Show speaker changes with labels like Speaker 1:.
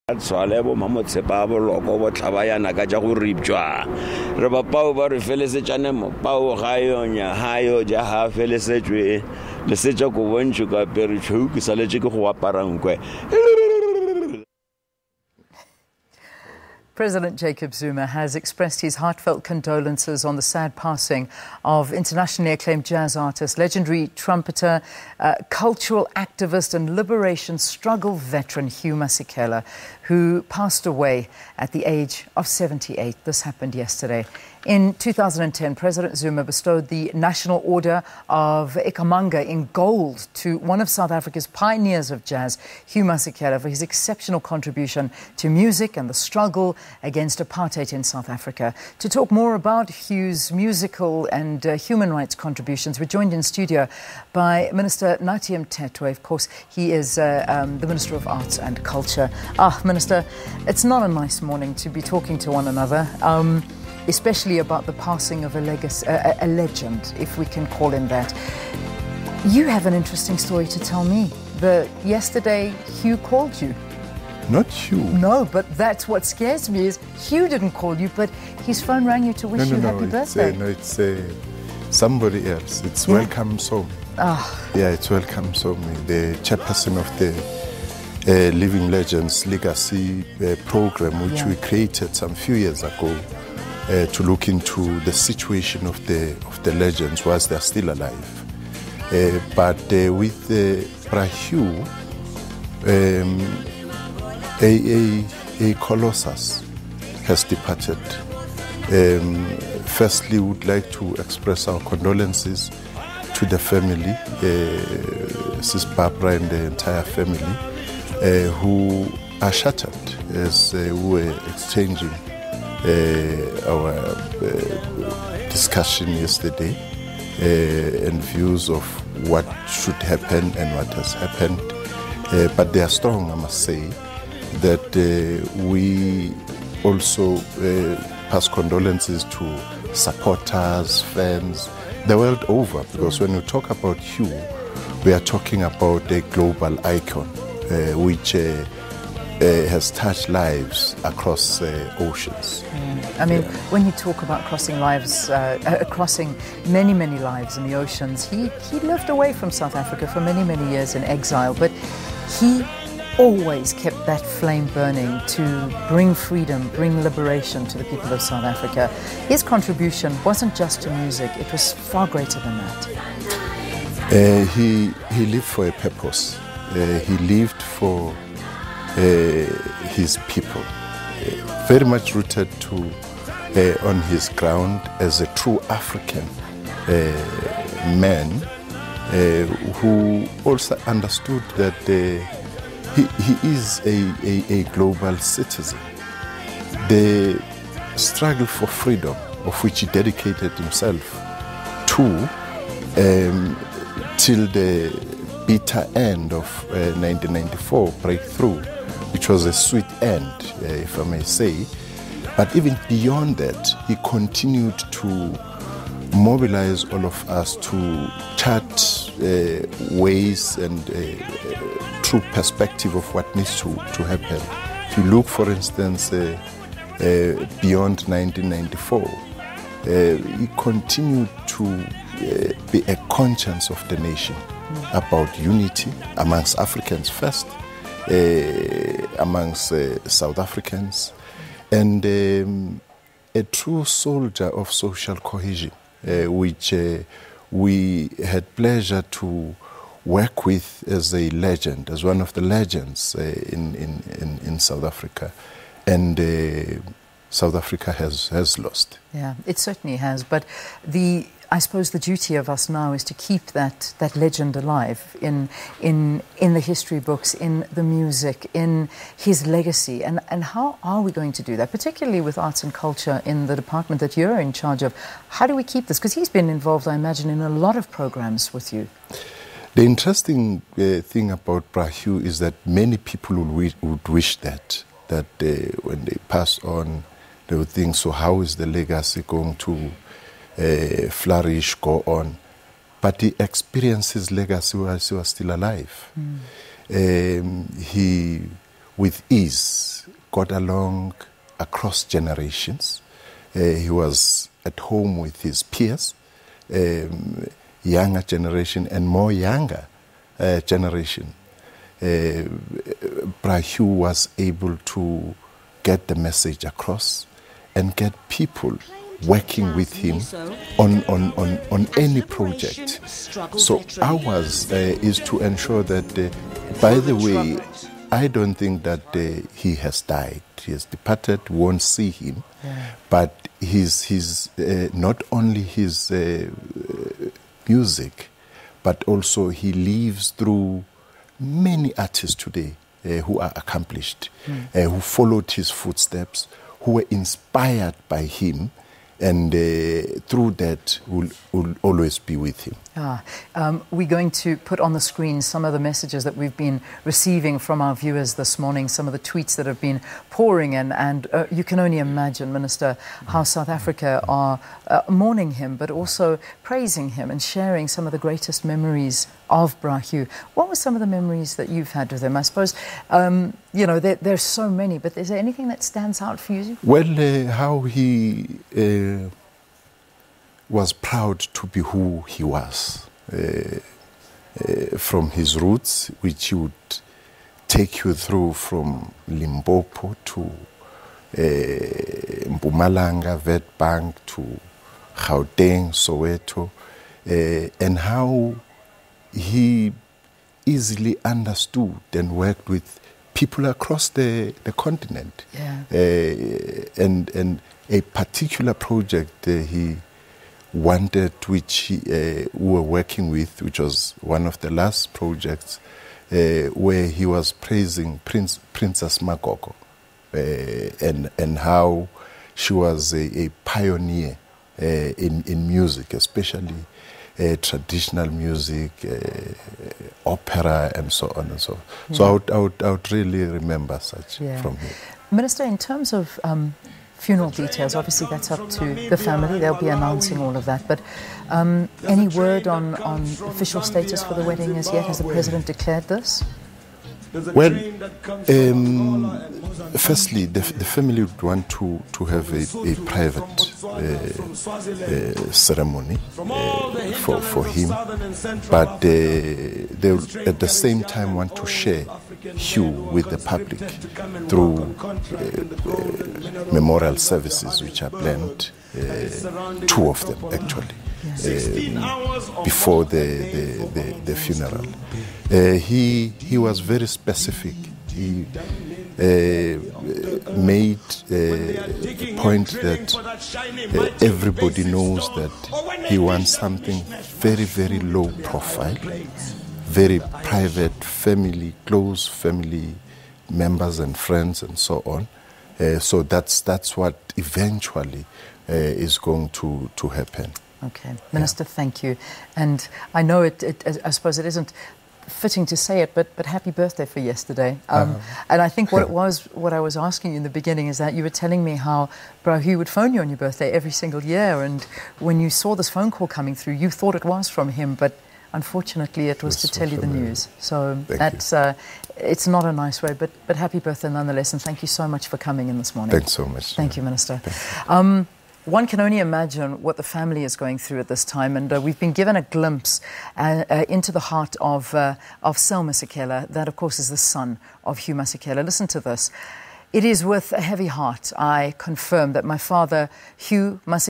Speaker 1: Tswale bo mamotshepa bo loko bo tlhabayana ka ja go ripjwa re ba pao ba re felesetsane mo pao ga yonya hayo ja ha felesetswe le setja go bontšhu ka pere tšhou ke saletse ke go apara nkwe.
Speaker 2: President Jacob Zuma has expressed his heartfelt condolences on the sad passing of internationally acclaimed jazz artist, legendary trumpeter, cultural activist and liberation struggle veteran Hugh Masekela, who passed away at the age of 78. This happened yesterday. In 2010, President Zuma bestowed the National Order of Ikhamanga in gold to one of South Africa's pioneers of jazz, Hugh Masekela, for his exceptional contribution to music and the struggle against apartheid in South Africa. To talk more about Hugh's musical and human rights contributions, we're joined in studio by Minister Nathi Mthethwa. Of course, he is the Minister of Arts and Culture. Minister, it's not a nice morning to be talking to one another. Especially about the passing of a legend, if we can call him that. You have an interesting story to tell me. Yesterday, Hugh called you.
Speaker 3: Not Hugh.
Speaker 2: No, but that's what scares me is Hugh didn't call you, but his phone rang you to wish you happy birthday.
Speaker 3: It's somebody else. It's Welcome Zuma. Yeah, it's Welcome Zuma, the chairperson of the Living Legends Legacy program, which we created some few years ago. To look into the situation of the legends whilst they're still alive. But with Hugh, a colossus has departed. Firstly, we would like to express our condolences to the family, Sis Barbara and the entire family, who are shattered as we were exchanging our discussion yesterday and views of what should happen and what has happened. But they are strong, I must say, that we also pass condolences to supporters, fans, the world over, because when we talk about Hugh, we are talking about a global icon which has touched lives across oceans.
Speaker 2: I mean, when you talk about crossing lives, crossing many, many lives in the oceans, he lived away from South Africa for many, many years in exile, but he always kept that flame burning to bring freedom, bring liberation to the people of South Africa. His contribution wasn't just to music, it was far greater than that.
Speaker 3: He lived for a purpose. He lived for his people, very much rooted on his ground as a true African man who also understood that he is a global citizen. The struggle for freedom, of which he dedicated himself to till the bitter end of 1994 breakthrough, which was a sweet end, if I may say. But even beyond that, he continued to mobilize all of us to chart ways and true perspective of what needs to happen. If you look, for instance, beyond 1994, he continued to be a conscience of the nation about unity amongst Africans first, amongst South Africans, and a true soldier of social cohesion, which we had pleasure to work with as a legend, as one of the legends in South Africa. And South Africa has lost.
Speaker 2: Yeah, it certainly has. But I suppose the duty of us now is to keep that legend alive in the history books, in the music, in his legacy. And how are we going to do that, particularly with arts and culture in the department that you're in charge of? How do we keep this? Because he's been involved, I imagine, in a lot of programs with you.
Speaker 3: The interesting thing about Hugh is that many people would wish that when they pass on, they would think, so how is the legacy going to flourish, go on? But he experienced his legacy while he was still alive. He with ease, got along across generations. He was at home with his peers, younger generation and more younger generation. Hugh was able to get the message across and get people working with him on any project. So ours is to ensure that, by the way, I don't think that he has died. He has departed, won't see him, but his not only his music, but also he lives through many artists today who are accomplished, who followed his footsteps, who were inspired by him, and through that will always be with him.
Speaker 2: We're going to put on the screen some of the messages that we've been receiving from our viewers this morning, some of the tweets that have been pouring in, and you can only imagine, Minister, how South Africa are mourning him, but also praising him and sharing some of the greatest memories of Hugh. What were some of the memories that you've had with him? I suppose, you know, there's so many, but is there anything that stands out for you?
Speaker 3: Well, how he was proud to be who he was, from his roots, which he would take you through from Limpopo to Mpumalanga, Witbank to Gauteng, Soweto, and how he easily understood and worked with people across the continent. And a particular project he wanted, which we were working with, which was one of the last projects, where he was praising Princess Magogo, and how she was a pioneer in music, especially traditional music, opera, and so on and so forth. So I would really remember such from him.
Speaker 2: Minister, in terms of funeral details, obviously that's up to the family. They'll be announcing all of that. But any word on official status for the wedding as yet? Has the President declared this?
Speaker 3: Well, firstly, the family would want to have a private ceremony for him, but they at the same time want to share Hugh with the public through memorial services which are planned, two of them actually, before the funeral. He was very specific. He made a point that everybody knows that he wants something very, very low profile, very private, family, close family members and friends and so on. So that's what eventually is going to happen.
Speaker 2: Okay, Minister, thank you. And I know I suppose it isn't fitting to say it, but happy birthday for yesterday. And I think what I was asking you in the beginning is that you were telling me how Hugh would phone you on your birthday every single year, and when you saw this phone call coming through, you thought it was from him, but unfortunately it was to tell you the news. So that's it's not a nice way, but happy birthday nonetheless, and thank you so much for coming in this morning.
Speaker 3: Thanks so much.
Speaker 2: Thank you, Minister. One can only imagine what the family is going through at this time, and we've been given a glimpse into the heart of Hugh Masekela. That, of course, is the son of Hugh Masekela. Listen to this. It is with a heavy heart I confirm that my father, Hugh Masekela,